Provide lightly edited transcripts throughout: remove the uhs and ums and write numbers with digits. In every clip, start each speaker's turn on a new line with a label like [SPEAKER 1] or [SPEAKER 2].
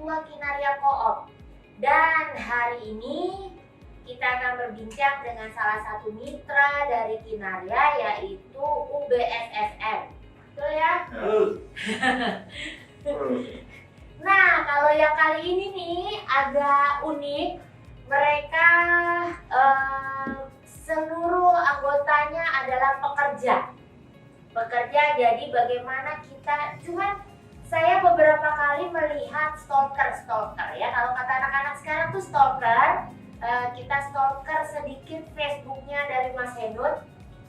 [SPEAKER 1] Ketua Kinaria Co-op. Dan hari ini kita akan berbincang dengan salah satu mitra dari Kinaria, yaitu UBSSM. Betul ya? Nah, kalau yang kali ini nih agak unik. Mereka seluruh anggotanya adalah pekerja. Jadi bagaimana kita, saya beberapa kali melihat stalker ya. Kalau kata anak-anak sekarang tuh stalker, kita stalker sedikit Facebooknya dari Mas Henut.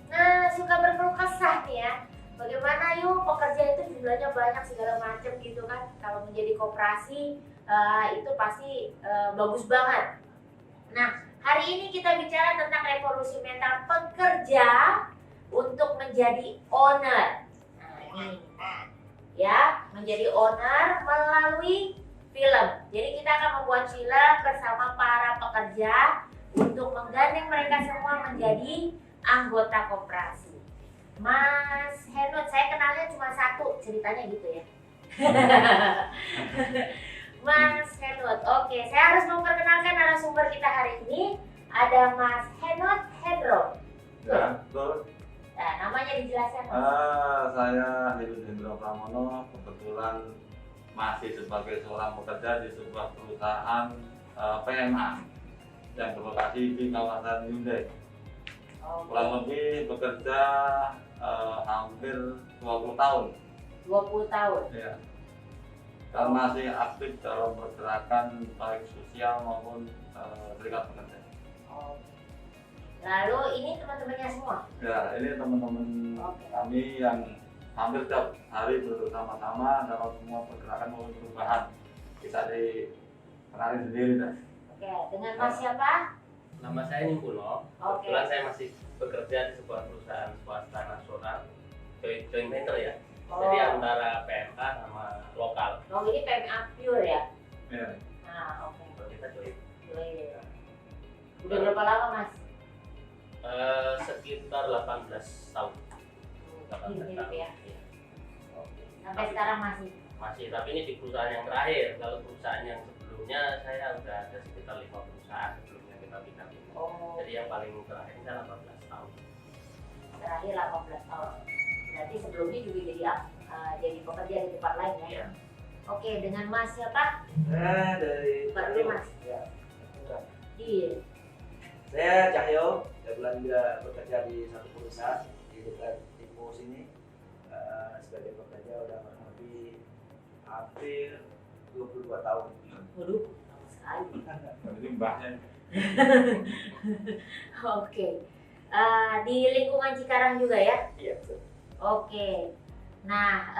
[SPEAKER 1] Nah, suka berkeluh kesah nih ya. Bagaimana yuk pekerja itu jumlahnya banyak segala macam gitu kan. Kalau menjadi koperasi itu pasti bagus banget. Nah, hari ini kita bicara tentang revolusi mental pekerja untuk menjadi owner. Nah, ini ya, menjadi owner melalui film. Jadi kita akan membuat film bersama para pekerja untuk menggandeng mereka semua menjadi anggota koperasi. Mas Henut, saya kenalnya cuma satu, ceritanya gitu ya. Mas Henut, oke, saya harus memperkenalkan narasumber kita hari ini. Ada Mas Henut Hendro.
[SPEAKER 2] Ya, betul.
[SPEAKER 1] Nah, namanya dijelaskan, Mas.
[SPEAKER 2] Saya Henut Hendro Pramono, kebetulan masih sebagai seorang pekerja di sebuah perusahaan PMA yang berlokasi di kawasan Hyundai. Kurang lebih bekerja hampir 20 tahun.
[SPEAKER 1] 20 tahun?
[SPEAKER 2] Ya. Dan masih aktif dalam pergerakan baik sosial maupun serikat pekerja.
[SPEAKER 1] Lalu ini teman-temannya semua?
[SPEAKER 2] Ya, ini teman-teman kami yang hampir tiap hari bersama-sama dalam semua pergerakan maupun perubahan. Bisa dikenalin sendiri dah.
[SPEAKER 1] Oke, dengan Mas siapa?
[SPEAKER 3] Nama saya Nimpuno. Kebetulan saya masih bekerja di sebuah perusahaan swasta nasional, joint venture ya. Jadi antara PMK sama lokal.
[SPEAKER 1] Oh, ini PMA pure ya?
[SPEAKER 2] Iya.
[SPEAKER 1] Nah, oke.
[SPEAKER 3] Kalau kita joint.
[SPEAKER 1] Udah berapa lama, Mas?
[SPEAKER 3] Sekitar 18 tahun.
[SPEAKER 1] 18 tahun ya?
[SPEAKER 3] Iya.
[SPEAKER 1] Oke. Sampai sekarang masih?
[SPEAKER 3] Masih, tapi ini di perusahaan yang terakhir. Kalau perusahaan yang sebelumnya saya udah ada sekitar 5 perusahaan sebelumnya kita pindah. Jadi yang paling terakhir saya 18 tahun.
[SPEAKER 1] Terakhir 18 tahun. Berarti sebelumnya juga jadi pekerja di tempat lain ya?
[SPEAKER 3] Iya.
[SPEAKER 1] Oke, dengan Mas siapa?
[SPEAKER 4] Saya dari
[SPEAKER 1] Baru Mas?
[SPEAKER 4] Ya.
[SPEAKER 1] Iya.
[SPEAKER 4] Saya Cahyo, kebetulan juga bekerja di satu perusahaan di dekat Timur sini. Sebagai pekerja udah kurang lebih hampir 22 tahun.
[SPEAKER 1] Waduh, lama sekali.
[SPEAKER 2] Ini mbahnya.
[SPEAKER 1] Oke. Di lingkungan Cikarang juga ya?
[SPEAKER 4] Iya, betul.
[SPEAKER 1] Oke. Nah,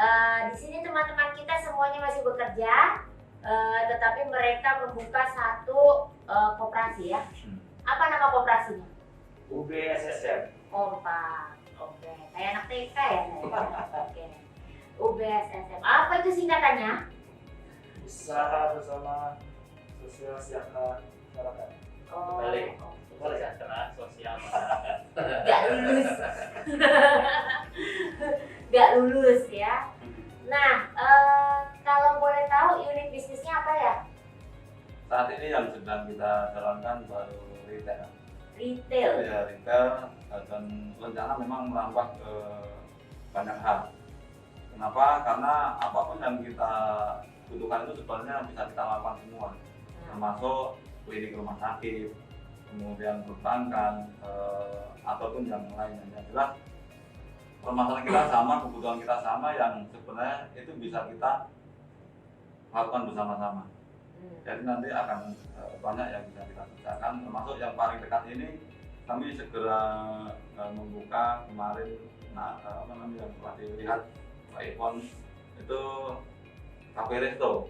[SPEAKER 1] di sini teman-teman kita semuanya masih bekerja, tetapi mereka membuka satu koperasi ya. Apa nama koperasinya?
[SPEAKER 4] UBSSM.
[SPEAKER 1] Kompak. Oke. Kayak anak TK ya saya. Oke. UBSSM. Apa itu singkatannya?
[SPEAKER 4] Usaha bersama sosial sejahtera masyarakat.
[SPEAKER 1] Oh.
[SPEAKER 3] Balik.
[SPEAKER 1] Oke.
[SPEAKER 3] Sejahtera sosial masyarakat.
[SPEAKER 1] Gak lulus. Gak lulus ya. Nah, kalau boleh tahu unit bisnisnya apa ya?
[SPEAKER 2] Saat ini yang sedang kita jalankan baru retail.
[SPEAKER 1] Retail.
[SPEAKER 2] Ya, retail dan rencana memang merambah ke banyak hal. Kenapa? Karena apapun yang kita butuhkan itu sebenarnya bisa kita lakukan semua, termasuk klinik rumah sakit, kemudian perbankan, ataupun yang lainnya. Yang jelas permasalahan kita sama, kebutuhan kita sama, yang sebenarnya itu bisa kita lakukan bersama-sama. Jadi nanti akan banyak yang bisa kita kerjakan, termasuk yang paling dekat ini kami segera membuka kemarin yang telah dilihat Pak Iwan itu Cafe Resto.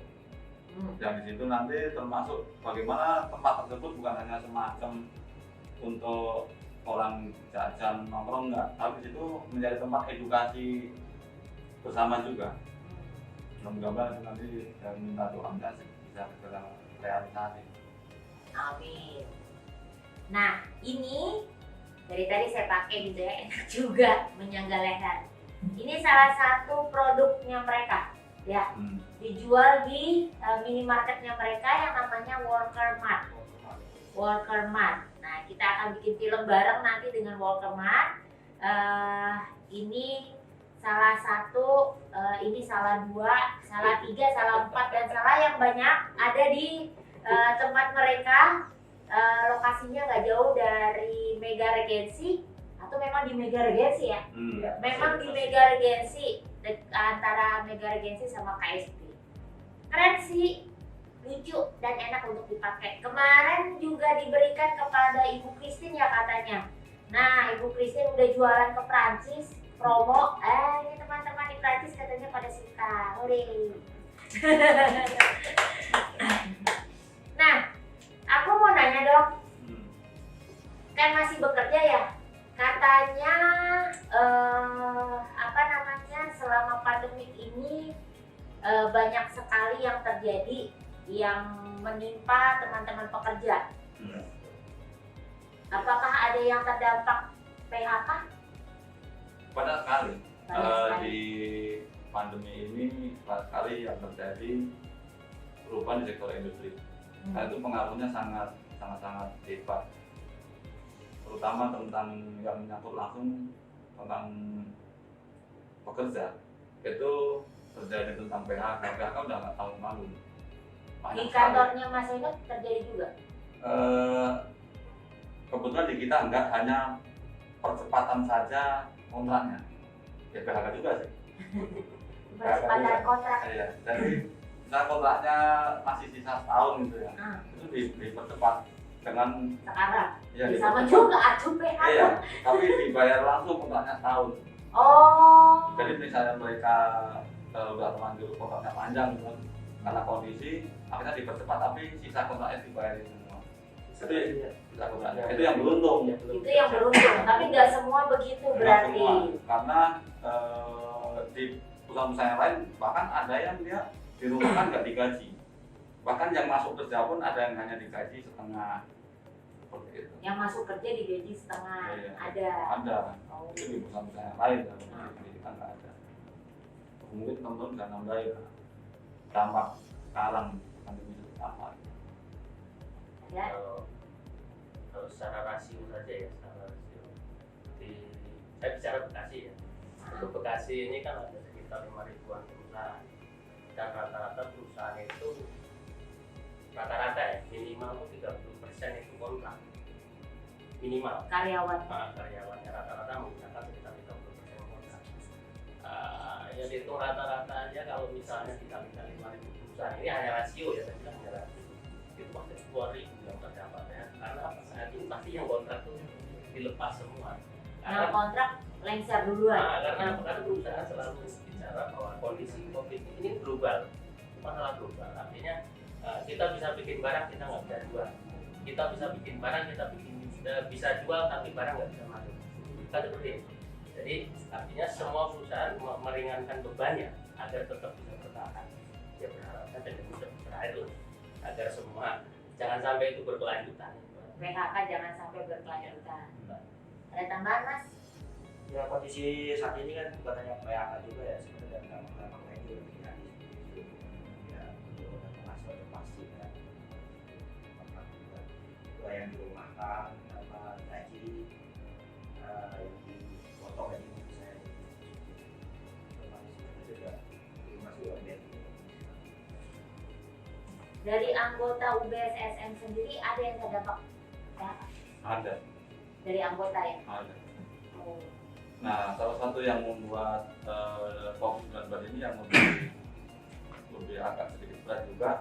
[SPEAKER 2] Yang di situ nanti termasuk bagaimana tempat tersebut bukan hanya semacam untuk orang jajan nongkrong, enggak, tapi di situ menjadi tempat edukasi bersama juga. Mudah-mudahan nanti minta doanya bisa segera realisasi.
[SPEAKER 1] Amin. Nah, ini dari tadi saya pakai gitu ya, enak juga menyangga leher. Ini salah satu produknya mereka. ya,
[SPEAKER 2] Hmm.
[SPEAKER 1] dijual di minimarketnya mereka yang namanya Walker Mart. Walker Mart. Nah, kita akan bikin film bareng nanti dengan Walker Mart. Ini salah satu, ini salah 2, salah 3, salah 4, dan salah yang banyak ada di tempat mereka. Lokasinya nggak jauh dari Mega Regency, atau memang di Mega Regency ya?
[SPEAKER 2] Hmm.
[SPEAKER 4] Ya,
[SPEAKER 1] Memang di Mega Regency, antara Mega Regency sama KSP. Keren sih, lucu dan enak untuk dipakai. Kemarin juga diberikan kepada Ibu Christine ya katanya. Nah, Ibu Christine udah jualan ke Prancis, promo. Ini teman-teman di Prancis katanya pada suka. Hore. Nah, aku mau nanya dong,
[SPEAKER 2] Hmm.
[SPEAKER 1] kan masih bekerja ya? Katanya apa namanya, selama pandemi ini banyak sekali yang terjadi yang menimpa teman-teman pekerja.
[SPEAKER 2] Hmm.
[SPEAKER 1] Apakah ada yang terdampak PHK?
[SPEAKER 2] Banyak sekali.
[SPEAKER 1] Banyak sekali.
[SPEAKER 2] Di pandemi ini banyak sekali yang terjadi perubahan di sektor industri. Nah, itu pengaruhnya sangat hebat, terutama tentang yang menyangkut langsung tentang pekerja. Itu terjadi tentang PHK. PHK udah nggak tahu malu.
[SPEAKER 1] Di kantornya Mas Eko terjadi juga?
[SPEAKER 2] Kebetulan di kita enggak, hanya percepatan saja kontraknya. Ya PHK juga sih.
[SPEAKER 1] Percepatan kontrak.
[SPEAKER 2] Iya, jadi misalnya kontraknya masih sisa setahun gitu ya, itu dipercepat dengan
[SPEAKER 1] Sekarang
[SPEAKER 2] ya,
[SPEAKER 1] sama
[SPEAKER 2] dipercepat.
[SPEAKER 1] juga atuh PHK.
[SPEAKER 2] Iya, tapi dibayar langsung kontraknya setahun.
[SPEAKER 1] Oh.
[SPEAKER 2] Jadi misalnya mereka udah terlanjur kontraknya panjang gitu, karena kondisi akhirnya dipercepat, tapi sisa kontraknya dibayarin semua. Jadi sisa kontraknya itu yang beruntung.
[SPEAKER 1] Itu yang beruntung, tapi nggak semua begitu
[SPEAKER 2] Nggak
[SPEAKER 1] berarti.
[SPEAKER 2] semua. Karena di perusahaan-perusahaan yang lain bahkan ada yang dia dirumahkan nggak digaji. Bahkan yang masuk kerja pun ada yang hanya digaji setengah, seperti itu.
[SPEAKER 1] Yang masuk kerja digaji setengah,
[SPEAKER 2] Iya.
[SPEAKER 1] ada.
[SPEAKER 2] Ada.
[SPEAKER 1] Oh.
[SPEAKER 2] Itu di perusahaan-perusahaan yang lain, di kita nggak ada. Mungkin teman-teman bisa nambahin dampak sekarang pandemi seperti apa.
[SPEAKER 1] Ya.
[SPEAKER 3] Kalau secara rasio saja ya, secara rasio. Saya bicara Bekasi ya. Untuk Bekasi ini kan ada sekitar 5.000-an perusahaan. Dan rata-rata perusahaan itu rata-rata ya, minimal 30% itu kontrak. Minimal.
[SPEAKER 1] Karyawan.
[SPEAKER 3] Karyawannya rata-rata menggunakan sekitar 30% kontrak. Ya dihitung rata-rata aja kalau misalnya dikalikan 5.000 perusahaan, ini hanya rasio ya, saya bilang hanya rasio. Itu pasti 2.000 yang terdampak ya. Karena saat ini pasti yang kontrak itu dilepas semua.
[SPEAKER 1] Yang kontrak lengser duluan.
[SPEAKER 3] Karena perusahaan selalu bicara bahwa kondisi COVID ini global, masalah global. Artinya kita bisa bikin barang, kita nggak bisa jual. Kita bisa bikin barang, bisa jual, tapi barang nggak bisa masuk. Kan seperti itu. Jadi artinya semua perusahaan meringankan bebannya agar tetap bisa bertahan. Ya berharapnya pandemi cepat berakhir lah, agar semua jangan sampai itu berkelanjutan.
[SPEAKER 1] PHK jangan sampai berkelanjutan. Ada tambahan Mas?
[SPEAKER 4] Ya kondisi saat ini kan bukan hanya PHK juga ya, sebenarnya dampak lain juga terjadi seperti itu. Ya untuk penghasilan pasti kan, apakah juga yang dirumahkan apa gaji yang dipotong gaji misalnya, itu juga masih UMR.
[SPEAKER 1] Dari anggota UBSSM sendiri ada yang terdampak PHK?
[SPEAKER 2] Ada.
[SPEAKER 1] Dari anggota ya?
[SPEAKER 2] Ada.
[SPEAKER 1] Oh.
[SPEAKER 2] Nah, salah satu yang membuat COVID-19 ini yang lebih agak sedikit berat juga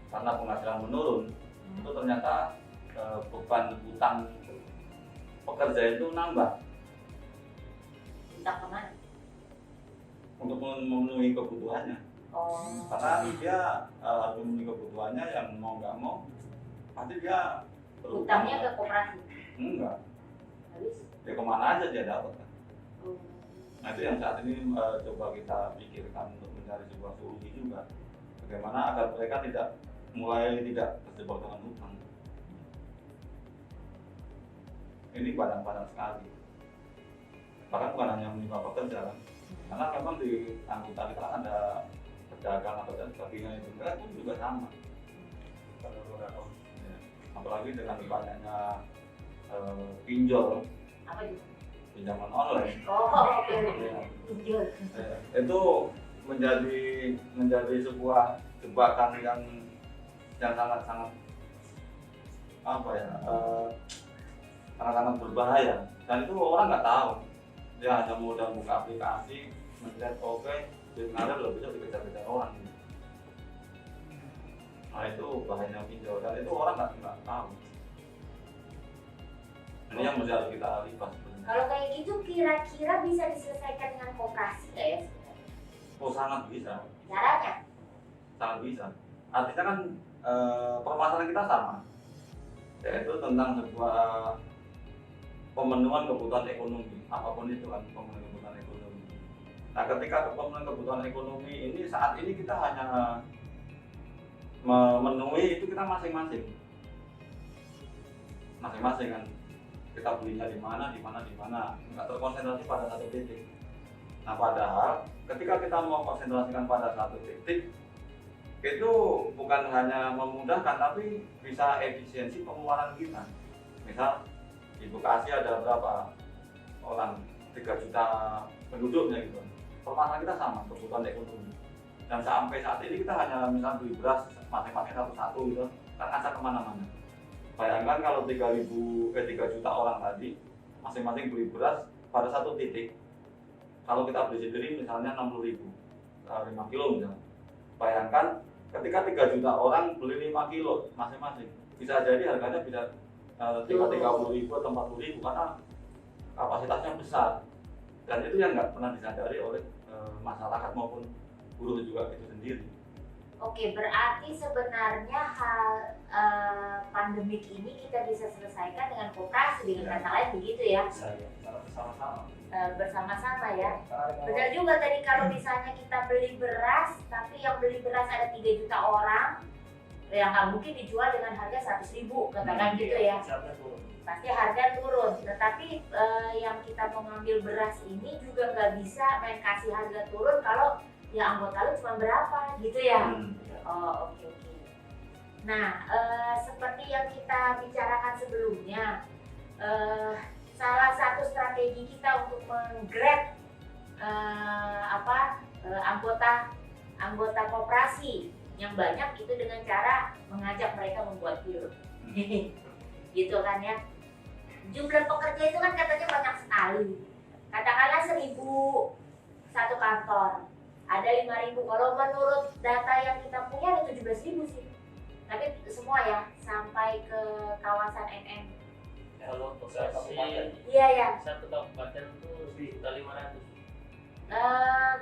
[SPEAKER 2] karena penghasilan menurun, itu ternyata beban utang pekerja itu nambah
[SPEAKER 1] Utang kemana?
[SPEAKER 2] untuk memenuhi kebutuhannya.
[SPEAKER 1] Oh.
[SPEAKER 2] Karena dia harus memenuhi kebutuhannya, yang mau nggak mau pasti dia berutang.
[SPEAKER 1] Utangnya ke koperasi?
[SPEAKER 2] Enggak,
[SPEAKER 1] Habis?
[SPEAKER 2] ya kemana aja dia dapat kan.
[SPEAKER 1] Oh.
[SPEAKER 2] Nah itu yang saat ini coba kita pikirkan untuk mencari sebuah solusi juga, bagaimana agar mereka tidak terjebak dengan hutang. Ini padang-padang sekali, bahkan bukan hanya menimpa pekerja kan, karena memang di anggota kita kan ada pedagang atau dan sebagainya itu mereka pun juga sama. Ya. Apalagi dengan banyaknya pinjol,
[SPEAKER 1] Apa itu?
[SPEAKER 2] pinjaman online.
[SPEAKER 1] Oh, oke.
[SPEAKER 2] Ya.
[SPEAKER 1] Pinjol.
[SPEAKER 2] Itu menjadi sebuah jebakan yang sangat apa ya, sangat berbahaya, dan itu orang nggak tahu. Dia hanya mudah buka aplikasi, melihat oke, ngalir lebih bisa dikejar-kejar orang. Nah itu bahayanya pinjol, dan itu orang nggak tahu. Ini yang harus kita libat sebenarnya.
[SPEAKER 1] Kalau kayak gitu kira-kira bisa diselesaikan dengan koperasi nggak ya sebenarnya?
[SPEAKER 2] Oh sangat bisa,
[SPEAKER 1] Caranya?
[SPEAKER 2] sangat bisa. Artinya kan permasalahan kita sama, yaitu tentang sebuah pemenuhan kebutuhan ekonomi, apapun itu kan pemenuhan kebutuhan ekonomi. Nah ketika pemenuhan kebutuhan ekonomi ini saat ini kita hanya memenuhi itu kita masing-masing kan, kita belinya di mana, nggak terkonsentrasi pada satu titik. Nah padahal ketika kita mau konsentrasikan pada satu titik, itu bukan hanya memudahkan tapi bisa efisiensi pengeluaran kita. Misal di Bekasi ada berapa orang, 3 juta penduduknya gitu. Permasalahan kita sama, kebutuhan ekonomi. Dan sampai saat ini kita hanya misal beli beras masing-masing satu-satu gitu, kan acak kemana-mana. Bayangkan kalau 3 juta orang tadi masing-masing beli beras pada satu titik. Kalau kita beli sendiri misalnya 60.000, 5 kilo misalnya. Bayangkan ketika 3 juta orang beli 5 kilo masing-masing, bisa jadi harganya bisa 30.000 atau 40.000 karena kapasitasnya besar. Dan itu yang nggak pernah disadari oleh masyarakat maupun buruh juga itu sendiri.
[SPEAKER 1] Oke, berarti sebenarnya hal pandemik ini kita bisa selesaikan dengan koperasi, dengan kata lain begitu ya?
[SPEAKER 4] Saya cara bersama-sama.
[SPEAKER 1] Bersama-sama ya.
[SPEAKER 4] Karena dengan
[SPEAKER 1] Benar juga tadi kalau misalnya kita beli beras, tapi yang beli beras ada 3 juta orang, ya nggak mungkin dijual dengan harga 100.000, katakan gitu ya.
[SPEAKER 4] siapa turun.
[SPEAKER 1] Pasti harga turun. Tetapi yang kita mau ngambil beras ini juga nggak bisa main kasih harga turun kalau ya anggota lu cuma berapa gitu ya. Oh oke. Nah seperti yang kita bicarakan sebelumnya, salah satu strategi kita untuk menggrab anggota koperasi yang banyak itu dengan cara mengajak mereka membuat film. Gitu kan ya. Jumlah pekerja itu kan katanya banyak sekali. Katakanlah 1.000 satu kantor. Ada 5.000. Kalau menurut data yang kita punya ada 17.000 sih. Tapi semua ya sampai ke kawasan NN.
[SPEAKER 3] Kalau
[SPEAKER 4] Satu kabupaten.
[SPEAKER 3] Bekasi
[SPEAKER 1] Iya ya.
[SPEAKER 3] satu kabupaten itu 1.500.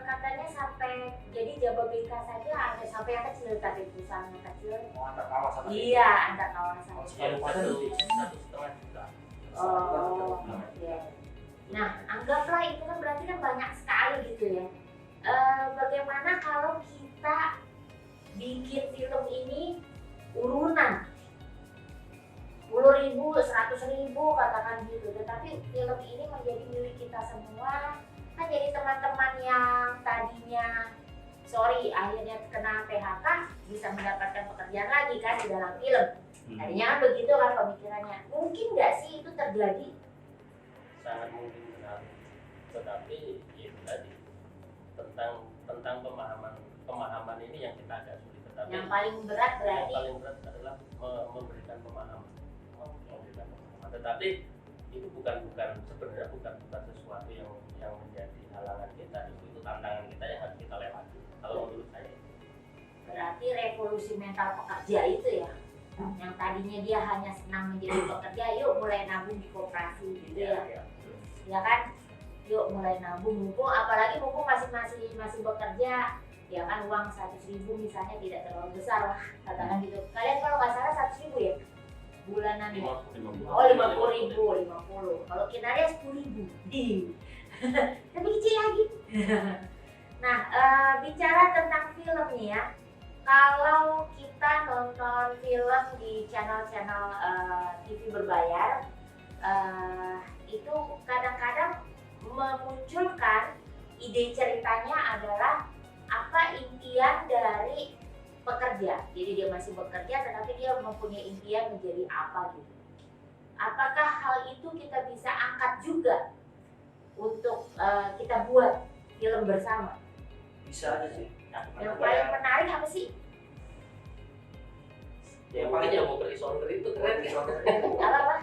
[SPEAKER 1] Katanya sampai jadi Jababeka saja ada sampai yang kecil tapi perusahaan yang kecil.
[SPEAKER 4] Mau antar kawasan.
[SPEAKER 1] Iya, antar kawasan.
[SPEAKER 4] Oh,
[SPEAKER 3] Yang
[SPEAKER 4] Kabupaten
[SPEAKER 3] satu
[SPEAKER 4] lebih.
[SPEAKER 3] 1,5 juta.
[SPEAKER 1] Oh, iya. Nah, anggaplah itu kan berarti kan banyak sekali gitu ya. Bagaimana kalau kita bikin film ini urunan 10.000, 100.000 katakan gitu. Tetapi film ini menjadi milik kita semua. Kan jadi teman-teman yang tadinya akhirnya kena PHK bisa mendapatkan pekerjaan lagi kan di dalam film. Tadinya kan begitu kan pemikirannya. Mungkin nggak sih itu terjadi?
[SPEAKER 3] Sangat mungkin benar. Tetapi itu tadi tentang pemahaman ini yang kita agak sulit. Tetapi
[SPEAKER 1] Yang paling berat
[SPEAKER 3] yang
[SPEAKER 1] berarti
[SPEAKER 3] paling berat adalah memberikan pemahaman. Tetapi itu sebenarnya bukan sesuatu yang menjadi halangan kita. Itu tantangan kita yang harus kita lewati. Kalau menurut saya.
[SPEAKER 1] berarti revolusi mental pekerja itu ya. Yang tadinya dia hanya senang menjadi pekerja, yuk mulai nabung di koperasi gitu ya. Ya kan? Yuk mulai nabung, mumpung masih bekerja, ya kan uang 100.000 misalnya tidak terlalu besar lah, katakan gitu. Kalian kalau nggak salah 100.000 ya bulanan ya?
[SPEAKER 3] 50.
[SPEAKER 1] Oh 50.000. Kalau kinarnya 10.000. Tapi kecil lagi. Nah bicara tentang film nih ya, kalau kita nonton film di channel-channel TV berbayar, itu kadang-kadang memunculkan ide ceritanya adalah apa impian dari pekerja. Jadi dia masih bekerja tetapi dia mempunyai impian menjadi apa gitu. Apakah hal itu kita bisa angkat juga untuk kita buat film bersama?
[SPEAKER 4] Bisa aja sih.
[SPEAKER 1] Yang paling menarik apa sih?
[SPEAKER 3] Yang paling yang Walker is Wonder itu keren ya.
[SPEAKER 1] Apa?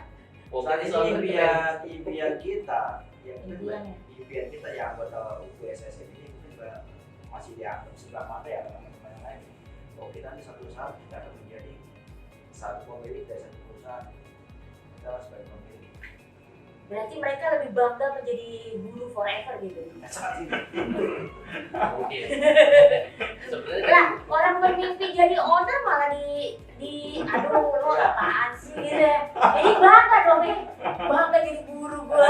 [SPEAKER 3] Walker
[SPEAKER 4] Saat
[SPEAKER 3] is
[SPEAKER 4] ini
[SPEAKER 3] Wonder keren.
[SPEAKER 4] impian kita,
[SPEAKER 1] Impiannya.
[SPEAKER 4] impian kita yang anggota USSM ini juga masih dianggap sebelah mata ya teman-teman yang lain. Bahwa kita nanti satu saat kita akan menjadi satu pemilik dari satu perusahaan. Kita sebagai pemilik.
[SPEAKER 1] Berarti mereka lebih bangga menjadi guru forever gitu.
[SPEAKER 4] Saat ini.
[SPEAKER 3] Mungkin. Sebenarnya
[SPEAKER 1] Lah, orang bermimpi jadi owner malah di aduh lo apaan sih gitu ya. Jadi bangga dong ya. Bangga jadi guru gua.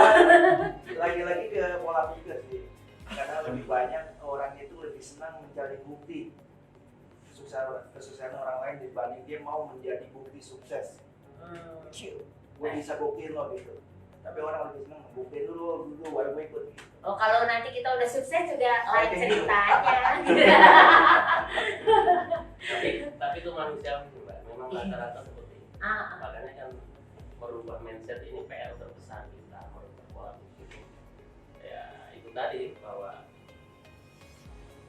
[SPEAKER 4] Lagi-lagi ke pola pikir sih. Karena lebih banyak orang itu lebih senang mencari bukti kesuksesan orang lain dibanding dia mau menjadi bukti sukses. Gue bisa buktiin lo gitu. Tapi orang lebih senang buktiin dulu baru gue ikut. Gitu.
[SPEAKER 1] Oh kalau nanti kita udah sukses juga lain
[SPEAKER 4] Oke.
[SPEAKER 1] ceritanya.
[SPEAKER 3] tapi itu manusiawi tuh, Mbak. Memang rata-rata seperti itu.
[SPEAKER 1] Ah,
[SPEAKER 3] Makanya kan merubah mindset ini PR terbesar kita, merubah pola pikir. Ya itu tadi bahwa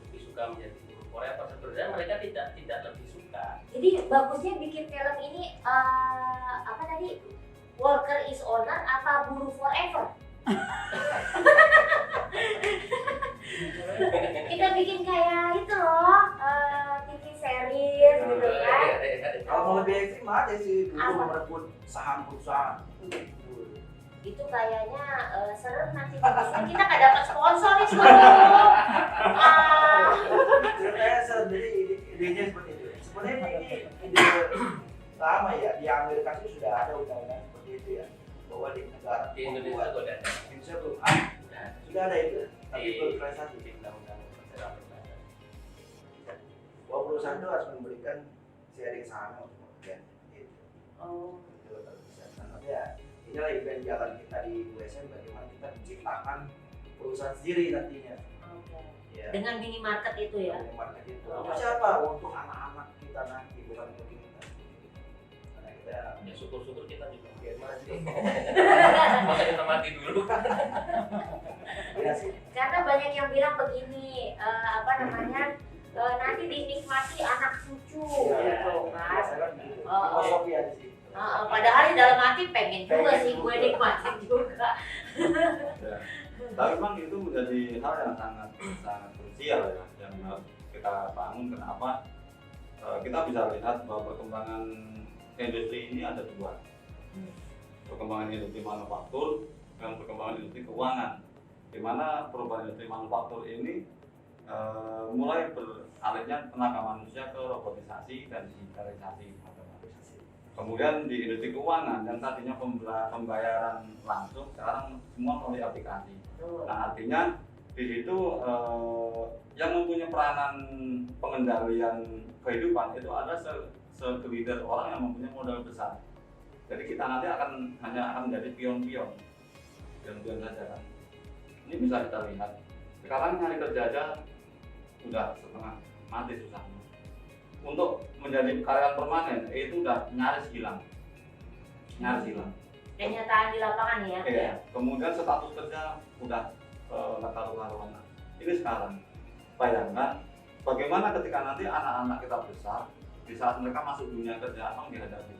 [SPEAKER 3] lebih suka menjadi guru forever. Sebenarnya mereka tidak lebih suka.
[SPEAKER 1] jadi bagusnya bikin film ini apa tadi? Worker is owner apa guru forever? Kita bikin kayak itu loh, TV series gitu kan.
[SPEAKER 4] Kalau mau lebih ekstrim ada sih dulu
[SPEAKER 1] Apa?
[SPEAKER 4] merebut saham perusahaan.
[SPEAKER 1] Itu kayaknya serem nanti bagusnya kita nggak dapat sponsor nih sekarang.
[SPEAKER 4] Ceritanya sendiri idenya seperti itu. Sebenarnya ini ide lama ya, di Amerika sih sudah ada undang-undang seperti itu ya, bahwa di negara
[SPEAKER 3] Di Indonesia tuh ada.
[SPEAKER 4] di Indonesia belum ada,
[SPEAKER 3] Udah.
[SPEAKER 4] sudah ada itu, tapi
[SPEAKER 3] Di-
[SPEAKER 4] belum terrealisasi.
[SPEAKER 3] di undang-undang perseroan berbeda.
[SPEAKER 4] Bahwa perusahaan itu harus memberikan sharing saham untuk pekerjaan itu.
[SPEAKER 1] Oh.
[SPEAKER 4] Itu harus bisa. Tapi ya inilah event jalan kita di USM, bagaimana kita menciptakan perusahaan sendiri nantinya.
[SPEAKER 1] Oke.
[SPEAKER 4] Ya.
[SPEAKER 1] Dengan minimarket itu ya.
[SPEAKER 4] Yang market itu.
[SPEAKER 1] Oh.
[SPEAKER 4] Untuk siapa? Untuk anak-anak kita nanti, bukan untuk kita. Karena kita
[SPEAKER 3] Ya syukur-syukur kita juga
[SPEAKER 4] biar mati.
[SPEAKER 3] masa kita mati dulu.
[SPEAKER 4] Ya sih.
[SPEAKER 1] Karena banyak yang bilang begini, apa namanya, nanti dinikmati anak cucu
[SPEAKER 4] Iya,
[SPEAKER 1] gitu kan.
[SPEAKER 4] biasa kan gitu.
[SPEAKER 1] Oh, oh.
[SPEAKER 4] Filosofi ada sih.
[SPEAKER 1] Padahal di dalam hati pengen juga
[SPEAKER 4] Pengen
[SPEAKER 1] sih
[SPEAKER 4] juga.
[SPEAKER 1] gue nikmatin juga.
[SPEAKER 2] Ya. Tapi memang itu menjadi hal yang sangat krusial ya, yang harus kita bangun. Kenapa? Kita bisa lihat bahwa perkembangan industri ini ada dua, perkembangan industri manufaktur dan perkembangan industri keuangan. Di mana perubahan industri manufaktur ini mulai beralihnya tenaga manusia ke robotisasi dan digitalisasi. Kemudian di industri keuangan yang tadinya pembayaran langsung sekarang semua melalui aplikasi. Nah artinya di situ yang mempunyai peranan pengendalian kehidupan itu ada segelintir orang yang mempunyai modal besar. Jadi kita nanti hanya akan menjadi pion-pion saja kan. Ini bisa kita lihat. Sekarang nyari kerja aja udah setengah mati susahnya. Untuk menjadi karyawan permanen itu udah nyaris hilang.
[SPEAKER 1] Kenyataan di lapangan ya.
[SPEAKER 2] Iya. Kemudian status kerja udah nggak karu-karuan. Ini sekarang bayangkan bagaimana ketika nanti anak-anak kita besar di saat mereka masuk dunia kerja apa yang dihadapi?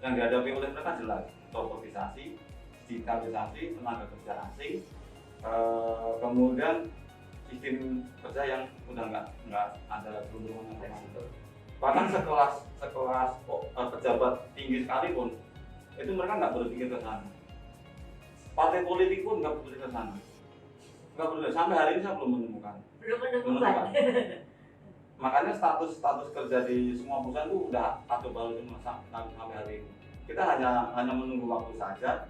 [SPEAKER 2] Yang dihadapi oleh mereka jelas robotisasi, digitalisasi, tenaga kerja asing, kemudian sistem kerja yang udah nggak ada belum bahkan sekelas pejabat tinggi sekalipun itu mereka nggak berpikir ke sana. Partai politik pun nggak berpikir ke sana. Nggak berpikir. Sampai hari ini saya belum menemukan. Makanya status kerja di semua perusahaan itu udah atau baru sampai hari ini. Kita hanya menunggu waktu saja.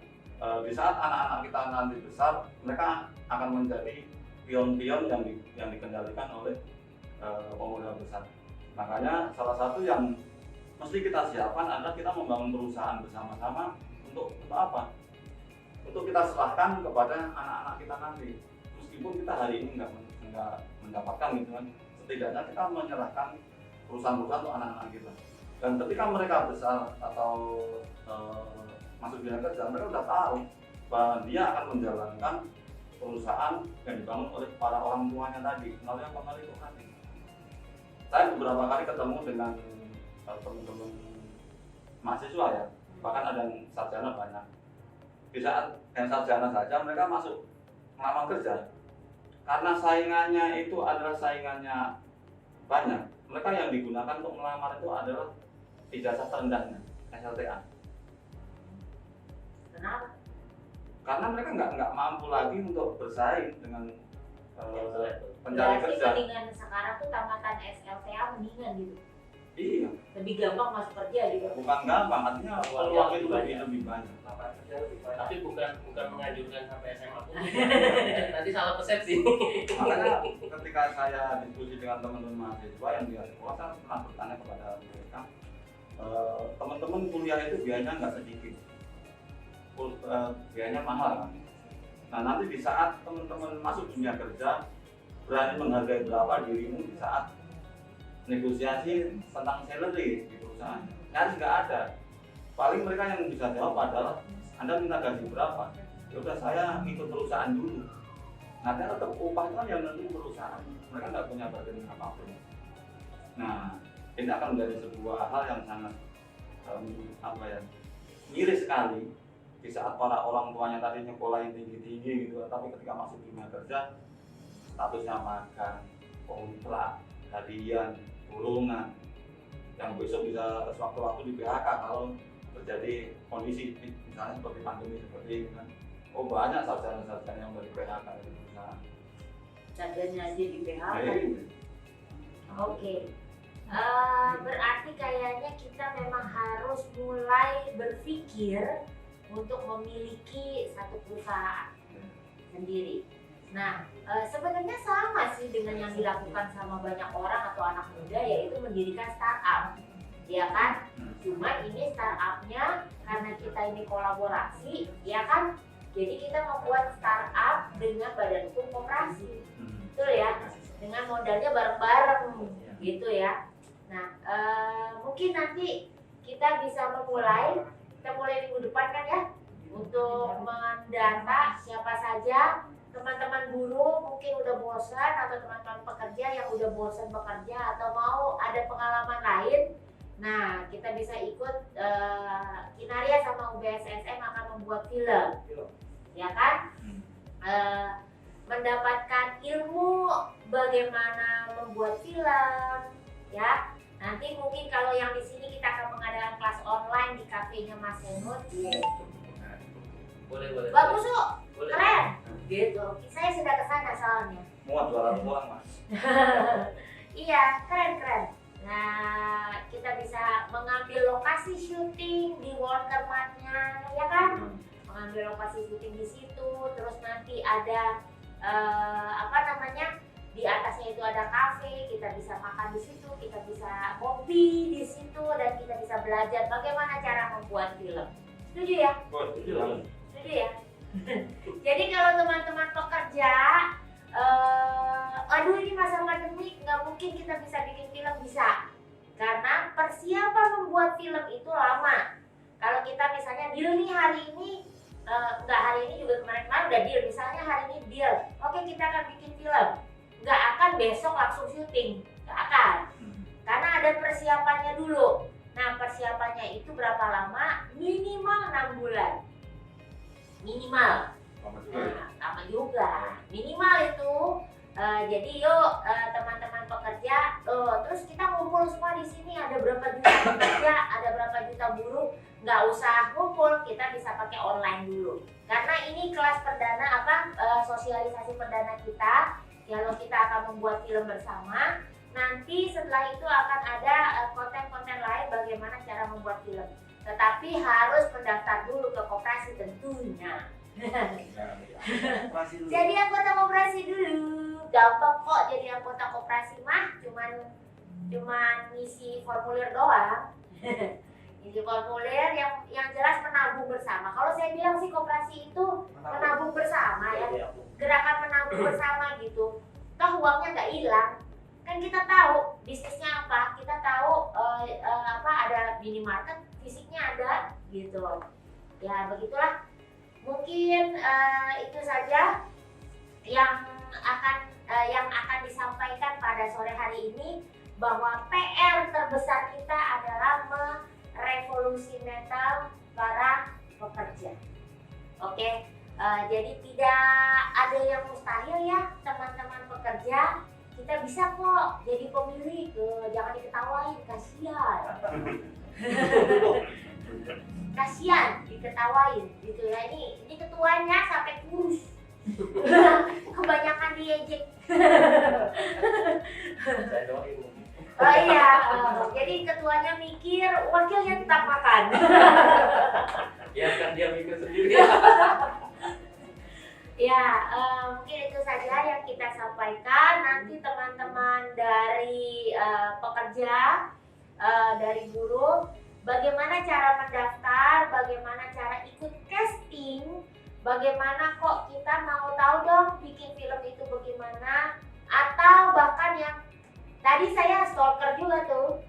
[SPEAKER 2] Di saat anak-anak kita nanti besar, mereka akan menjadi pion-pion yang dikendalikan oleh pemodal besar. Makanya salah satu yang mesti kita siapkan adalah kita membangun perusahaan bersama-sama untuk apa? Untuk kita serahkan kepada anak-anak kita nanti. Meskipun kita hari ini nggak mendapatkan gitu kan setidaknya kita menyerahkan perusahaan-perusahaan untuk anak-anak kita. Dan ketika mereka besar atau masuk dunia kerja, mereka sudah tahu bahwa dia akan menjalankan perusahaan yang dibangun oleh para orang tuanya tadi melalui meritokrasi. Saya beberapa kali ketemu dengan teman-teman mahasiswa ya, bahkan ada yang sarjana banyak. Di saat yang sarjana saja mereka masuk melamar kerja karena saingannya itu adalah saingannya banyak. Mereka yang digunakan untuk melamar itu adalah ijazah terendahnya, SLTA.
[SPEAKER 1] Kenapa?
[SPEAKER 2] Karena mereka nggak mampu lagi untuk bersaing dengan pencari
[SPEAKER 1] Berarti
[SPEAKER 2] kerja.
[SPEAKER 1] mendingan sekarang tuh tamatan SLTA mendingan gitu.
[SPEAKER 2] Iya,
[SPEAKER 1] Lebih gampang masuk kerja gitu.
[SPEAKER 2] bukan gampang, artinya peluang itu lebih banyak.
[SPEAKER 4] Lapangan kerja lebih banyak.
[SPEAKER 3] Tapi bukan menganjurkan sampai SMA pun. Nanti salah persepsi.
[SPEAKER 2] Makanya ketika saya diskusi dengan teman-teman mahasiswa yang di sekolah, saya pernah bertanya kepada mereka, teman-teman kuliah itu biayanya nggak sedikit, biayanya mahal kan. Nah nanti di saat teman-teman masuk dunia kerja, berani menghargai berapa dirimu di saat negosiasi tentang salary di perusahaan, nyaris nggak ada. Paling mereka yang bisa jawab adalah, Anda minta gaji berapa? Ya udah saya ikut perusahaan dulu. Nanti tetap upah itu yang nentuin perusahaan. Mereka nggak punya bargaining apapun. Nah, ini akan menjadi sebuah hal yang sangat miris sekali di saat para orang tuanya tadi nyekolahin tinggi-tinggi gitu, tapi ketika masuk dunia kerja statusnya magang, kontrak, harian, golongan, yang besok bisa sewaktu-waktu di PHK kalau terjadi kondisi misalnya seperti pandemi seperti ini kan. Oh banyak sarjana-sarjana yang dari PHK dari perusahaan.
[SPEAKER 1] Sarjana aja di PHK.
[SPEAKER 2] Iya.
[SPEAKER 1] Oke. Berarti kayaknya kita memang harus mulai berpikir untuk memiliki satu perusahaan sendiri. Nah, sebenarnya sama sih dengan yang dilakukan sama banyak orang atau anak muda, yaitu mendirikan startup, ya kan? Cuma ini startupnya karena kita ini kolaborasi, ya kan? Jadi kita membuat startup dengan badan hukum koperasi, betul ya? Dengan modalnya bareng-bareng, gitu ya. Nah, mungkin nanti kita bisa kita mulai minggu depan kan ya, untuk mendata siapa saja teman-teman buruh mungkin udah bosan atau teman-teman pekerja yang udah bosan bekerja atau mau ada pengalaman lain. Nah, kita bisa ikut Kinaria sama UBSSM akan membuat film, ya kan? Mendapatkan ilmu bagaimana membuat film, ya. Nanti mungkin kalau yang di sini kita akan mengadakan kelas online di kafenya Mas Henut.
[SPEAKER 3] Boleh.
[SPEAKER 1] Bagus kok,
[SPEAKER 3] Boleh.
[SPEAKER 1] keren. Gitu. Saya sudah kesana soalnya.
[SPEAKER 2] Muat 200 orang mas.
[SPEAKER 1] Iya, keren. Nah, kita bisa mengambil lokasi syuting di Walkermart-nya, ya kan? Mengambil lokasi syuting di situ, terus nanti ada di atasnya itu ada kafe, kita bisa makan di situ, kita bisa kopi di situ, dan kita bisa belajar bagaimana cara membuat film. Setuju ya? Setuju ya? Jadi kalau teman-teman pekerja, aduh ini masa pandemi nggak mungkin kita bisa bikin film, bisa. Karena persiapan membuat film itu lama. Kalau kita misalnya deal nih hari ini, nggak hari ini juga kemarin-kemarin udah deal. Misalnya hari ini deal, oke kita akan bikin film. Nggak akan besok langsung syuting, nggak akan. Karena ada persiapannya dulu. Nah persiapannya itu berapa lama? Minimal 6 bulan. Minimal. Nah, sama juga. Minimal itu. Jadi yuk teman-teman pekerja, terus kita ngumpul semua di sini, ada berapa juta pekerja, ada berapa juta buruh, nggak usah ngumpul, kita bisa pakai online dulu. Karena ini kelas perdana sosialisasi perdana kita. Kalau kita akan membuat film bersama, nanti setelah itu akan ada konten-konten lain bagaimana cara membuat film. Tetapi harus mendaftar dulu ke koperasi tentunya. Jadi anggota koperasi dulu. Gampang kok jadi anggota koperasi mah, cuman ngisi formulir doang. Ngisi formulir yang jelas menabung bersama. Kalau saya bilang sih koperasi itu menabung bersama ya. Gerakan menabung bersama gitu. Toh uangnya nggak hilang. Kan kan kita tahu bisnisnya apa, kita tahu ada minimarket, fisiknya ada gitu. Ya begitulah. Mungkin itu saja yang akan disampaikan pada sore hari ini, bahwa PR terbesar kita adalah merevolusi mental para pekerja. Oke, jadi tidak ada yang mustahil ya teman-teman pekerja. Kita bisa kok jadi pemilik, jangan diketawain, kasihan. Kasihan diketawain gitu ya. Ini ketuanya sampai kurus. Kebanyakan diejek.
[SPEAKER 3] Saya doain.
[SPEAKER 1] Oh iya, jadi ketuanya mikir, wakilnya tetap makan.
[SPEAKER 3] Biarkan dia mikir sendiri.
[SPEAKER 1] Ya, mungkin itu saja yang kita sampaikan. Nanti teman-teman dari pekerja, dari buruh, bagaimana cara mendaftar, bagaimana cara ikut casting, bagaimana kok kita mau tahu dong bikin film itu bagaimana, atau bahkan yang tadi saya stalker juga tuh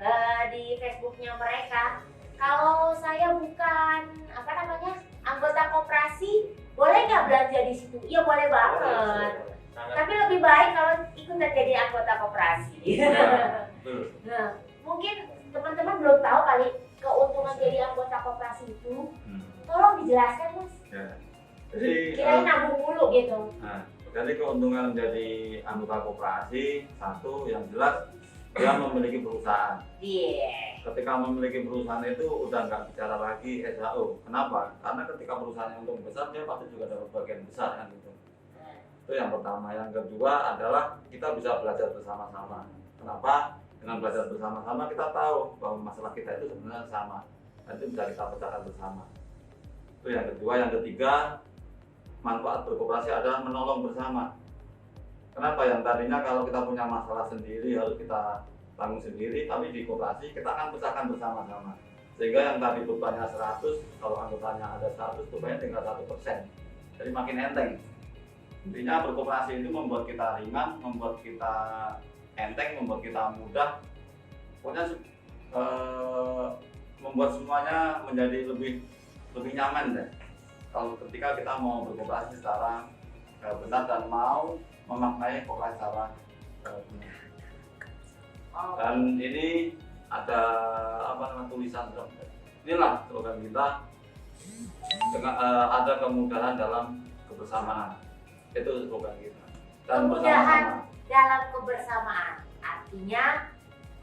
[SPEAKER 1] di Facebooknya mereka. Kalau saya bukan anggota koperasi, boleh nggak belanja di situ? Iya boleh banget. Tapi lebih baik kalau ikutan jadi anggota koperasi. Nah, mungkin teman-teman belum tahu kali keuntungan jadi anggota koperasi itu. Tolong dijelaskan, Mas.
[SPEAKER 2] Ya. Jadi
[SPEAKER 1] Kirain nabung mulu gitu.
[SPEAKER 2] Nah, jadi keuntungan menjadi anggota koperasi, satu yang jelas dia memiliki perusahaan.
[SPEAKER 1] Iya.
[SPEAKER 2] Ketika memiliki perusahaan itu udah nggak bicara lagi SHO. Kenapa? Karena ketika perusahaannya untung besar, dia pasti juga dapat bagian besar kan gitu. Itu yang pertama. Yang kedua adalah kita bisa belajar bersama-sama. Kenapa? Dengan belajar bersama-sama kita tahu bahwa masalah kita itu sebenarnya sama. Dan itu bisa kita pecahkan bersama. Itu yang kedua. Yang ketiga, manfaat berkoperasi adalah menolong bersama. Kenapa? Yang tadinya kalau kita punya masalah sendiri harus kita tanggung sendiri, tapi di koperasi kita akan pecahkan bersama-sama. Sehingga yang tadi bebannya 100, kalau anggotanya ada 100, bebannya tinggal 1%. Jadi makin enteng. Intinya berkoperasi itu membuat kita ringan, membuat kita enteng, membuat kita mudah. Pokoknya membuat semuanya menjadi lebih nyaman deh. Kalau ketika kita mau berkoperasi secara benar dan mau memaknai koperasi secara benar. Dan ini ada tulisan inilah slogan kita dengan ada kemudahan dalam kebersamaan, itu slogan kita. Dan
[SPEAKER 1] Kemudahan dalam kebersamaan, artinya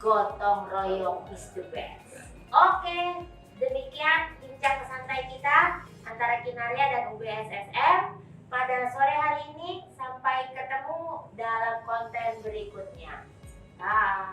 [SPEAKER 1] gotong royong is the best. Oke, demikian bincang santai kita antara Kinaria dan UBSSM pada sore hari ini. Sampai ketemu dalam konten berikutnya. Dah.